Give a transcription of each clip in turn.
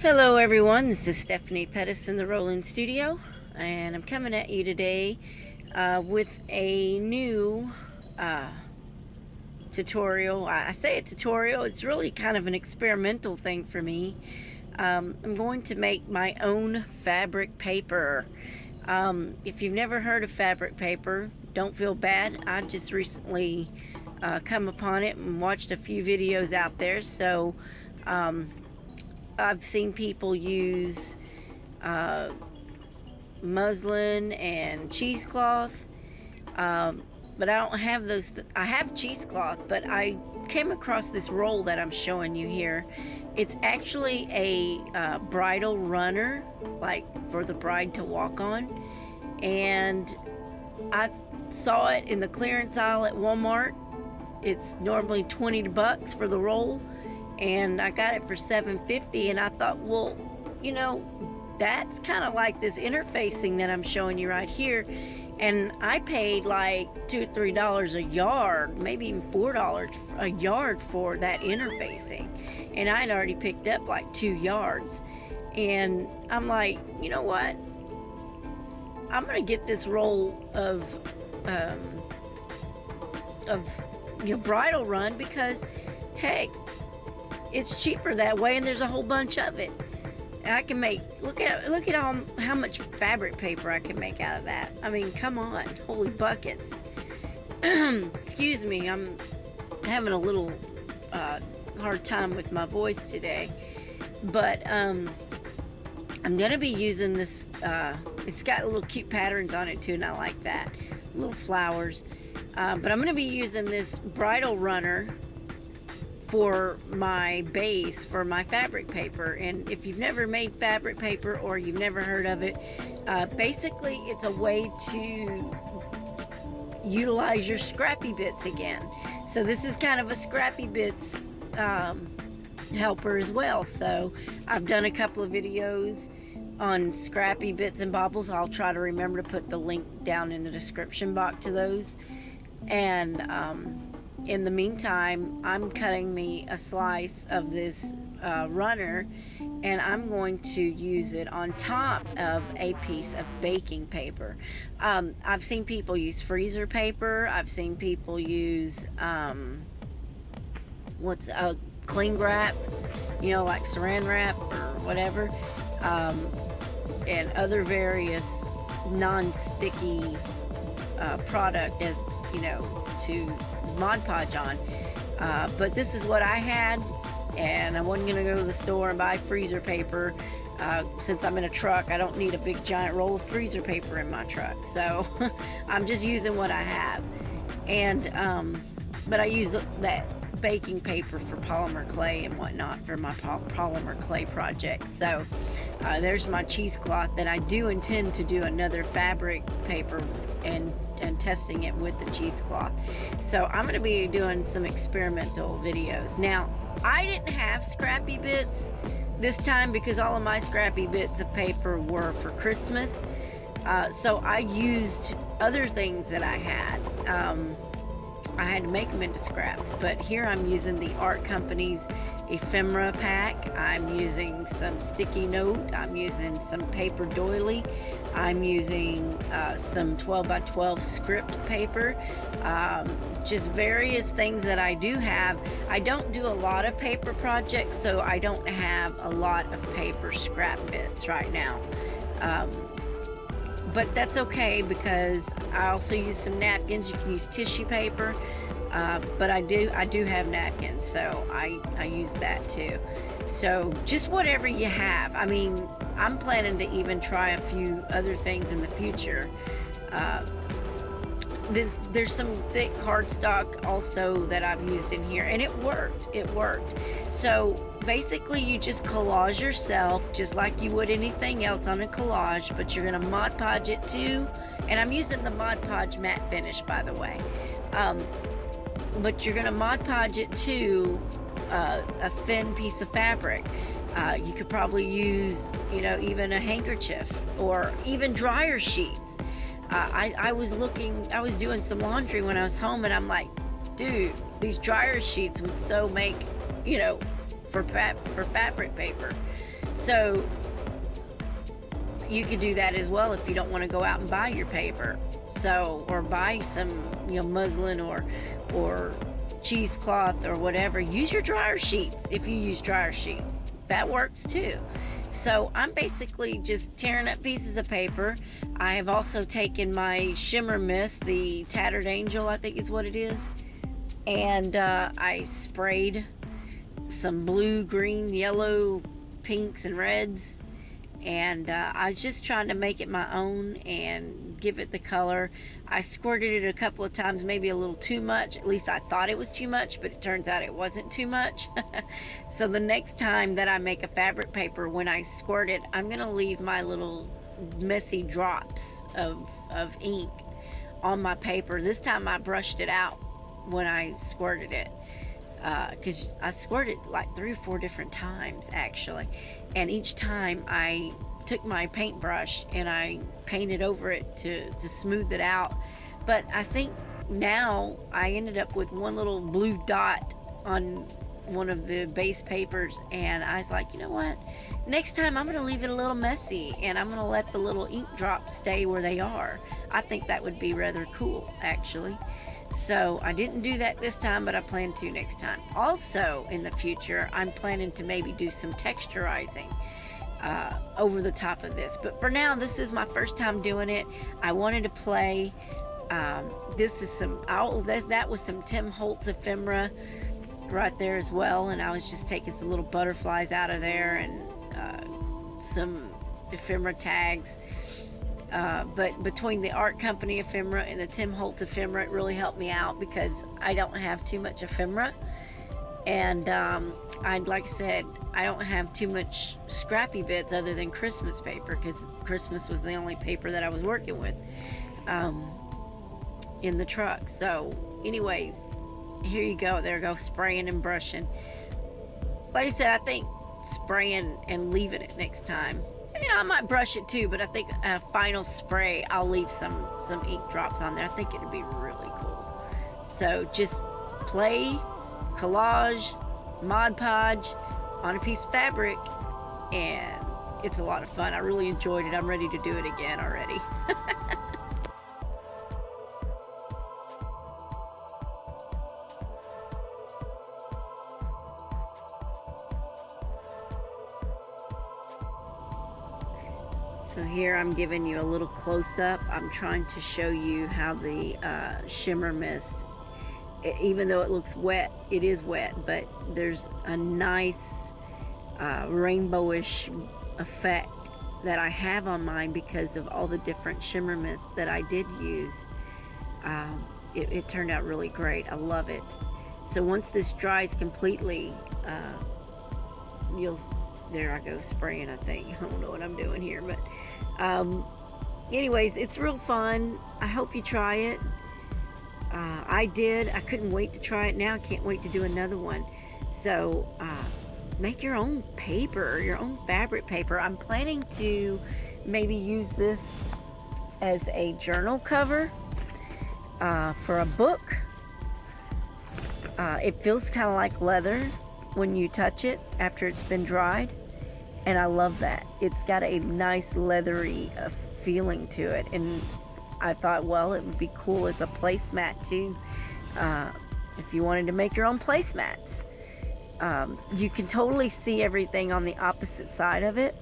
Hello everyone, this is Stephanie Pettis in the Roland Studio, and I'm coming at you today with a new tutorial. I say a tutorial, it's really kind of an experimental thing for me. I'm going to make my own fabric paper. If you've never heard of fabric paper, don't feel bad. I just recently come upon it and watched a few videos out there, so I've seen people use muslin and cheesecloth, but I don't have those. I have cheesecloth, but I came across this roll that I'm showing you here. It's actually a bridal runner, like for the bride to walk on, and I saw it in the clearance aisle at Walmart. It's normally $20 for the roll, and I got it for $7.50, and I thought, well, you know, that's kind of like this interfacing that I'm showing you right here, and I paid like $2 or $3 a yard, maybe even $4 a yard for that interfacing, and I'd already picked up like 2 yards, and I'm like, you know what, I'm gonna get this roll of your bridal run, because heck, it's cheaper that way, and there's a whole bunch of it. And I can make, look at how much fabric paper I can make out of that. I mean, come on, holy buckets. Excuse me, I'm having a little hard time with my voice today, but I'm gonna be using this. It's got little cute patterns on it too, and I like that, little flowers. But I'm gonna be using this bridal runner for my base for my fabric paper. And if you've never made fabric paper or you've never heard of it, basically it's a way to utilize your scrappy bits again. So this is kind of a scrappy bits helper as well. So I've done a couple of videos on scrappy bits and baubles. I'll try to remember to put the link down in the description box to those. And in the meantime, I'm cutting me a slice of this runner, and I'm going to use it on top of a piece of baking paper. I've seen people use freezer paper. I've seen people use cling wrap, you know, like saran wrap or whatever, and other various non-sticky product, as you know, to Mod Podge on, but this is what I had, and I wasn't gonna go to the store and buy freezer paper. Since I'm in a truck, I don't need a big giant roll of freezer paper in my truck, so I'm just using what I have. And but I use that baking paper for polymer clay and whatnot for my polymer clay project. So there's my cheesecloth that I do intend to do another fabric paper and testing it with the cheesecloth. So I'm going to be doing some experimental videos. Now, I didn't have scrappy bits this time because all of my scrappy bits of paper were for Christmas. So I used other things that I had. I had to make them into scraps, but here I'm using the Art Company's ephemera pack. I'm using some sticky note. I'm using some paper doily. I'm using some 12 by 12 script paper. Just various things that I do have. I don't do a lot of paper projects, so I don't have a lot of paper scrap bits right now. But that's okay, because I also use some napkins. You can use tissue paper, but I do have napkins, so I use that too. So just whatever you have. I mean, I'm planning to even try a few other things in the future. There's some thick cardstock also that I've used in here, and it worked. So basically you just collage yourself just like you would anything else on a collage, but you're gonna Mod Podge it too. And I'm using the Mod Podge matte finish, by the way. But you're gonna Mod Podge it to a thin piece of fabric. You could probably use, you know, even a handkerchief or even dryer sheets. I was doing some laundry when I was home, and I'm like, dude, these dryer sheets would so make, you know, for fabric paper. So you could do that as well if you don't want to go out and buy your paper. So, or buy some, muslin or cheesecloth or whatever. Use your dryer sheets if you use dryer sheets. That works too. So I'm basically just tearing up pieces of paper. I have also taken my shimmer mist, the Tattered Angel, I think is what it is, and I sprayed some blue, green, yellow, pinks, and reds, and I was just trying to make it my own and give it the color. I squirted it a couple of times, maybe a little too much. At least I thought it was too much, but it turns out it wasn't too much. So the next time that I make a fabric paper, when I squirt it, I'm going to leave my little messy drops of ink on my paper. This time I brushed it out when I squirted it, because I squirted like 3 or 4 different times actually, and each time I took my paintbrush and I painted over it to smooth it out. But I think now I ended up with one little blue dot on one of the base papers, and I was like, you know what, next time I'm going to leave it a little messy and I'm going to let the little ink drops stay where they are. I think that would be rather cool actually. So I didn't do that this time, but I plan to next time. Also in the future, I'm planning to maybe do some texturizing over the top of this. But for now, this is my first time doing it. I wanted to play. This is some, that was some Tim Holtz ephemera right there as well, and I was just taking some little butterflies out of there and some ephemera tags. But between the art company ephemera and the Tim Holtz ephemera, it really helped me out because I don't have too much ephemera, and like I said, I don't have too much scrappy bits other than Christmas paper, because Christmas was the only paper that I was working with in the truck. So anyways, here you go. There go, spraying and brushing. Like I said, I think spraying and leaving it next time. Yeah, I might brush it too, but I think a final spray, I'll leave some ink drops on there. I think it would be really cool. So just play, collage, Mod Podge on a piece of fabric, and it's a lot of fun. I really enjoyed it. I'm ready to do it again already. So here I'm giving you a little close-up. I'm trying to show you how the shimmer mist, even though it looks wet, it is wet, but there's a nice rainbowish effect that I have on mine because of all the different shimmer mists that I did use. It turned out really great. I love it. So once this dries completely, there I go spraying, I think. I don't know what I'm doing here, but anyways, it's real fun. I hope you try it. I did. I couldn't wait to try it. Now I can't wait to do another one. So make your own paper, your own fabric paper. I'm planning to maybe use this as a journal cover for a book. It feels kind of like leather when you touch it after it's been dried, and I love that. It's got a nice leathery feeling to it, and I thought, well, it would be cool as a placemat too, if you wanted to make your own placemats. You can totally see everything on the opposite side of it,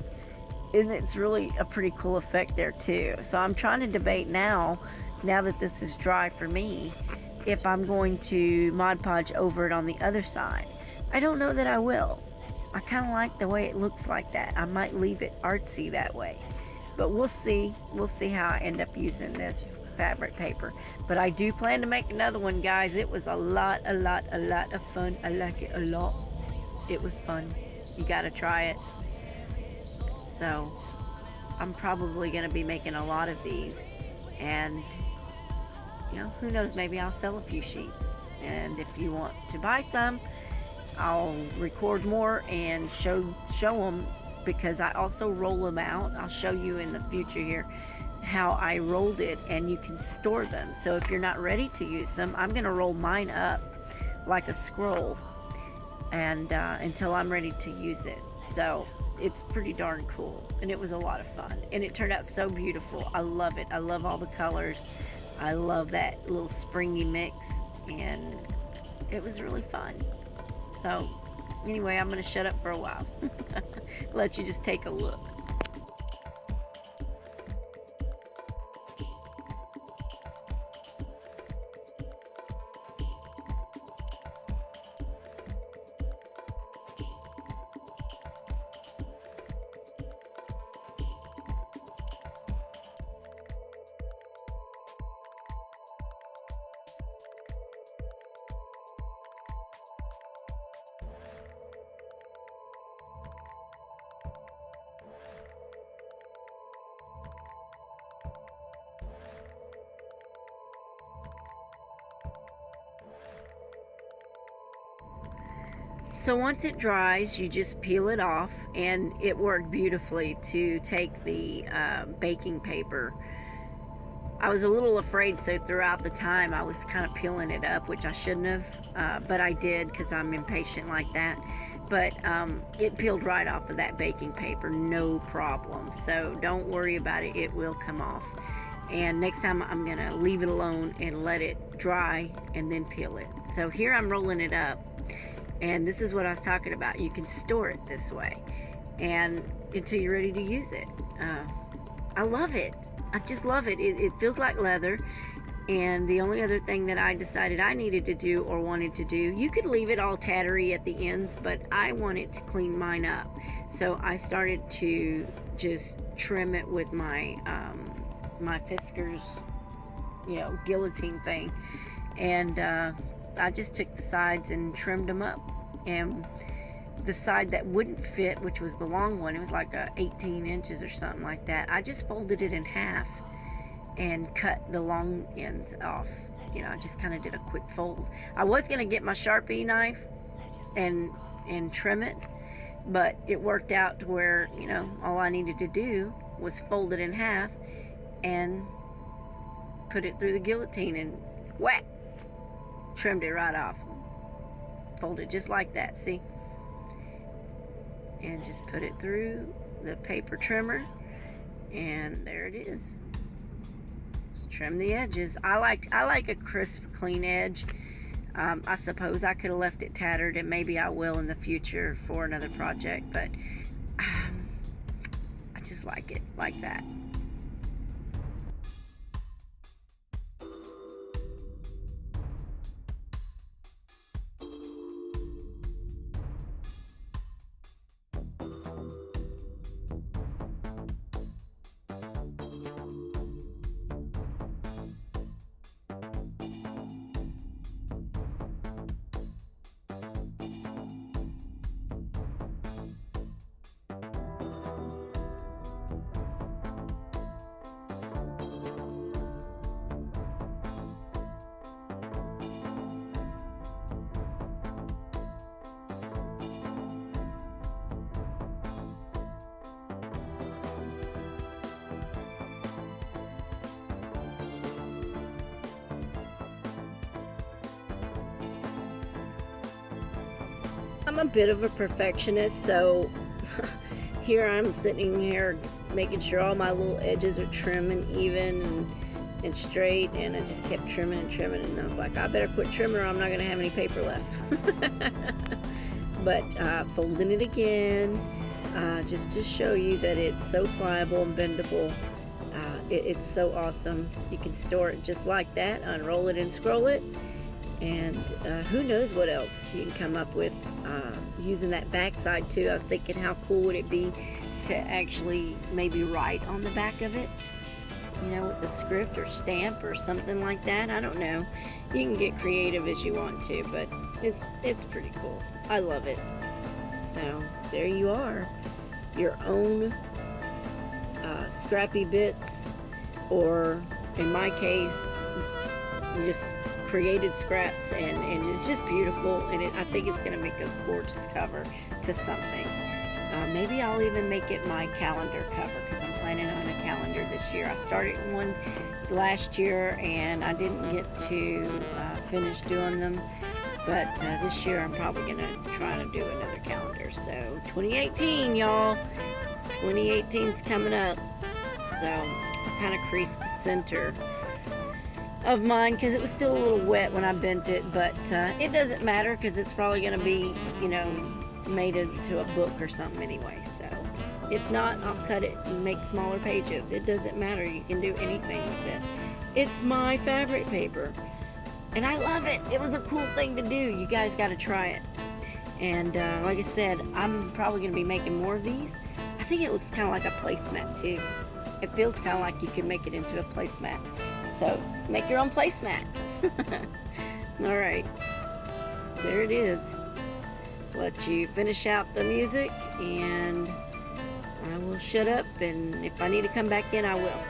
and it's really a pretty cool effect there too. So I'm trying to debate now that this is dry for me, if I'm going to Mod Podge over it on the other side. I don't know that I will. I kind of like the way it looks like that. I might leave it artsy that way, but we'll see. We'll see how I end up using this fabric paper. But I do plan to make another one, guys. It was a lot of fun. I like it a lot. It was fun. You gotta try it. So I'm probably gonna be making a lot of these, and who knows, maybe I'll sell a few sheets. And if you want to buy some, I'll record more and show them, because I also roll them out. I'll show you in the future here how I rolled it, and you can store them. So if you're not ready to use them, I'm going to roll mine up like a scroll, and until I'm ready to use it. So it's pretty darn cool, and it was a lot of fun, and it turned out so beautiful. I love it. I love all the colors. I love that little springy mix, and it was really fun. So anyway, I'm going to shut up for a while. Let you just take a look. So once it dries, you just peel it off, and it worked beautifully to take the baking paper. I was a little afraid, so throughout the time I was kind of peeling it up, which I shouldn't have, but I did because I'm impatient like that. But it peeled right off of that baking paper, no problem. So don't worry about it, it will come off. And next time I'm gonna leave it alone and let it dry and then peel it. So here I'm rolling it up. And this is what I was talking about. You can store it this way, and until you're ready to use it. I love it. I just love it. It feels like leather. And the only other thing that I decided I needed to do or wanted to do, you could leave it all tattery at the ends, but I wanted to clean mine up. So I started to just trim it with my my Fiskars, guillotine thing, and I just took the sides and trimmed them up, and the side that wouldn't fit, which was the long one, it was like 18 inches or something like that, I just folded it in half and cut the long ends off. I just kind of did a quick fold. I was going to get my Sharpie knife and trim it, but it worked out to where, all I needed to do was fold it in half and put it through the guillotine and whack! Trimmed it right off. Fold it just like that, see? And just put it through the paper trimmer, and there it is. Trim the edges. I like a crisp, clean edge. I suppose I could have left it tattered, and maybe I will in the future for another project, but I just like it like that. I'm a bit of a perfectionist, so here I'm sitting here making sure all my little edges are trim and even and straight, and I just kept trimming and trimming, and I was like, I better quit trimming or I'm not going to have any paper left. But folding it again, just to show you that it's so pliable and bendable. It's so awesome. You can store it just like that, unroll it and scroll it, and who knows what else you can come up with using that back side too. I was thinking, how cool would it be to actually maybe write on the back of it, with a script or stamp or something like that. I don't know. You can get creative as you want to, but it's pretty cool. I love it. So there you are, your own scrappy bits, or in my case, just created scraps, and it's just beautiful, and I think it's going to make a gorgeous cover to something. Maybe I'll even make it my calendar cover, because I'm planning on a calendar this year. I started one last year and I didn't get to finish doing them, But this year I'm probably going to try to do another calendar. So 2018, y'all. 2018 is coming up. So I kind of creased the center of mine because it was still a little wet when I bent it. But it doesn't matter because it's probably going to be, you know, made into a book or something anyway. So if not, I'll cut it and make smaller pages. It doesn't matter. You can do anything with it. It's my fabric paper. And I love it. It was a cool thing to do. You guys got to try it. And like I said, I'm probably going to be making more of these. I think it looks kind of like a placemat too. It feels kind of like you could make it into a placemat. So make your own placemat. Alright. There it is. Let you finish out the music and I will shut up, and if I need to come back in, I will.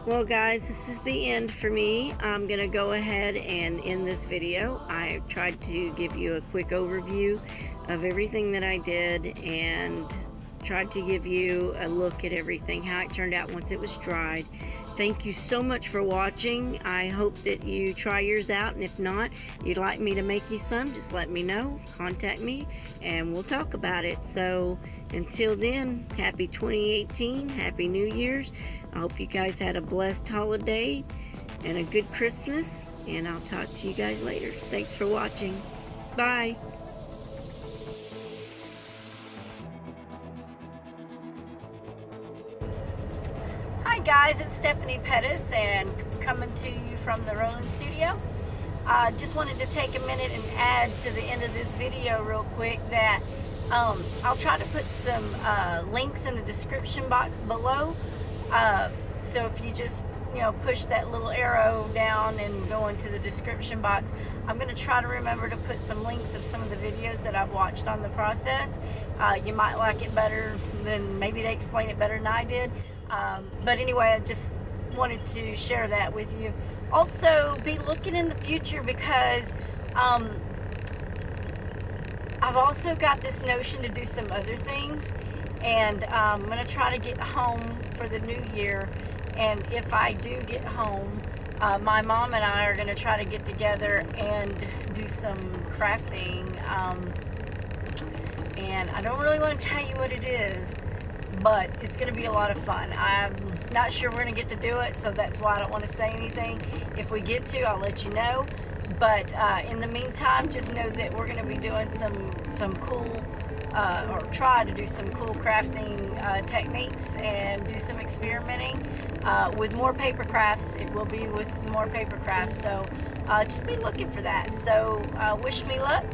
Well guys, this is the end for me. I'm going to go ahead and end this video. I tried to give you a quick overview of everything that I did and tried to give you a look at everything, how it turned out once it was dried. Thank you so much for watching. I hope that you try yours out, and if not, you'd like me to make you some, just let me know. Contact me and we'll talk about it. So until then, happy 2018, happy New Year's. I hope you guys had a blessed holiday and a good Christmas, and I'll talk to you guys later. Thanks for watching. Bye. Hi guys, it's Stephanie Pettis and coming to you from the Rolling Studio. Just wanted to take a minute and add to the end of this video real quick that I'll try to put some links in the description box below. So if you just push that little arrow down and go into the description box. I'm going to try to remember to put some links of some of the videos that I've watched on the process. You might like it better than, maybe they explain it better than I did. But anyway, I just wanted to share that with you. Also, be looking in the future, because I've also got this notion to do some other things, and I'm going to try to get home for the new year. And if I do get home, my mom and I are going to try to get together and do some crafting. And I don't really want to tell you what it is, but it's going to be a lot of fun. I'm not sure we're going to get to do it, so that's why I don't want to say anything. If we get to, I'll let you know. But in the meantime, just know that we're going to be doing some cool, or try to do some cool crafting techniques and do some experimenting with more paper crafts. It will be with more paper crafts, so just be looking for that. So wish me luck.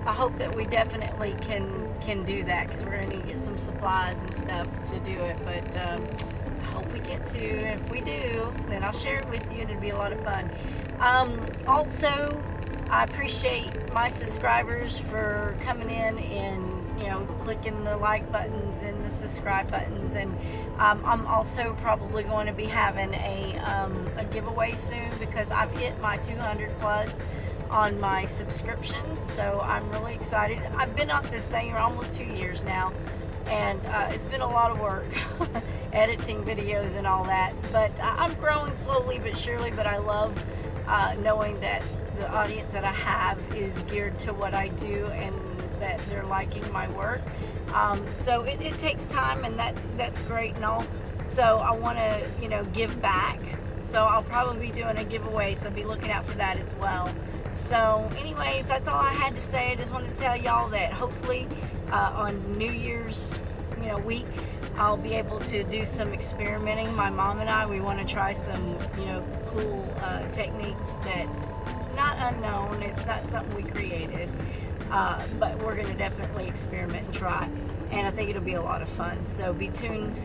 I hope that we definitely can do that, because we're going to need to get some supplies and stuff to do it. But I hope we get to. If we do, then I'll share it with you, and it'll be a lot of fun. Also, I appreciate my subscribers for coming in and clicking the like buttons and the subscribe buttons. And I'm also probably going to be having a giveaway soon, because I've hit my 200 plus on my subscriptions, so I'm really excited. I've been on this thing for almost 2 years now, and it's been a lot of work editing videos and all that, but I'm growing slowly but surely. But I love knowing that the audience that I have is geared to what I do, and that they're liking my work. So it takes time, and that's great and all. So I want to give back, so I'll probably be doing a giveaway, so be looking out for that as well. So anyways, that's all I had to say. I just wanted to tell y'all that hopefully on New Year's week, I'll be able to do some experimenting. My mom and I, we want to try some cool techniques that's not unknown. It's not something we created, but we're going to definitely experiment and try, and I think it'll be a lot of fun. So be tuned,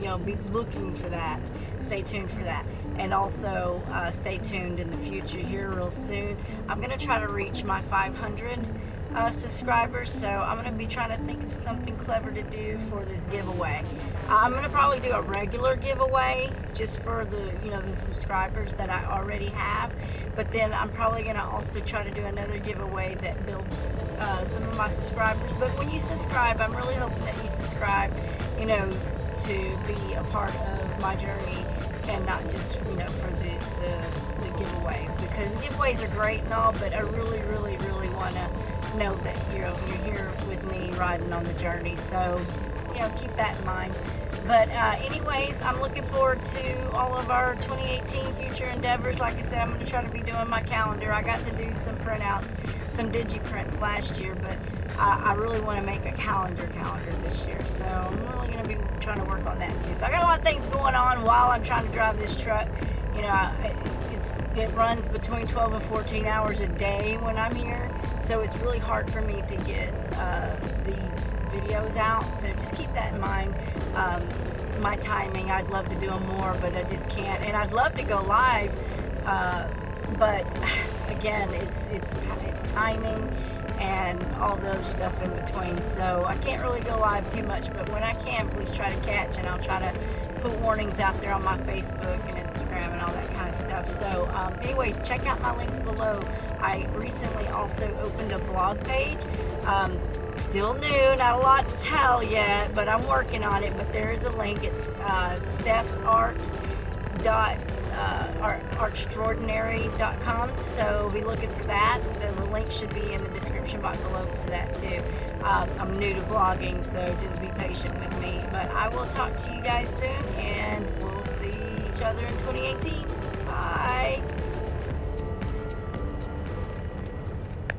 be looking for that. Stay tuned for that. And also stay tuned in the future here real soon. I'm going to try to reach my 500 subscribers, so I'm going to be trying to think of something clever to do for this giveaway. I'm going to probably do a regular giveaway just for the subscribers that I already have, but then I'm probably going to also try to do another giveaway that builds some of my subscribers. But when you subscribe, I'm really hoping that you subscribe to be a part of my journey, and not just for the giveaway, because giveaways are great and all, but I really want to know that you're here with me riding on the journey. So just keep that in mind. But anyways, I'm looking forward to all of our 2018 future endeavors. Like I said, I'm going to try to be doing my calendar. I got to do some printouts, some digi-prints last year, but I really want to make a calendar this year. So I'm really going to be trying to work on that too. So I got a lot of things going on while I'm trying to drive this truck. It runs between 12 and 14 hours a day when I'm here, so it's really hard for me to get these videos out. So just keep that in mind. My timing, I'd love to do them more, but I just can't. And I'd love to go live, but again, it's timing and all the other stuff in between. So I can't really go live too much, but when I can, please try to catch, and I'll try to put warnings out there on my Facebook and Instagram and all that kind of stuff. So anyways, check out my links below. I recently also opened a blog page. Still new, not a lot to tell yet, but I'm working on it. But there is a link. It's stephsart.artextraordinary.com, so be looking for that. The link should be in the description box below for that too. I'm new to blogging, so just be patient with me. But I will talk to you guys soon, and we'll see each other in 2018. Bye.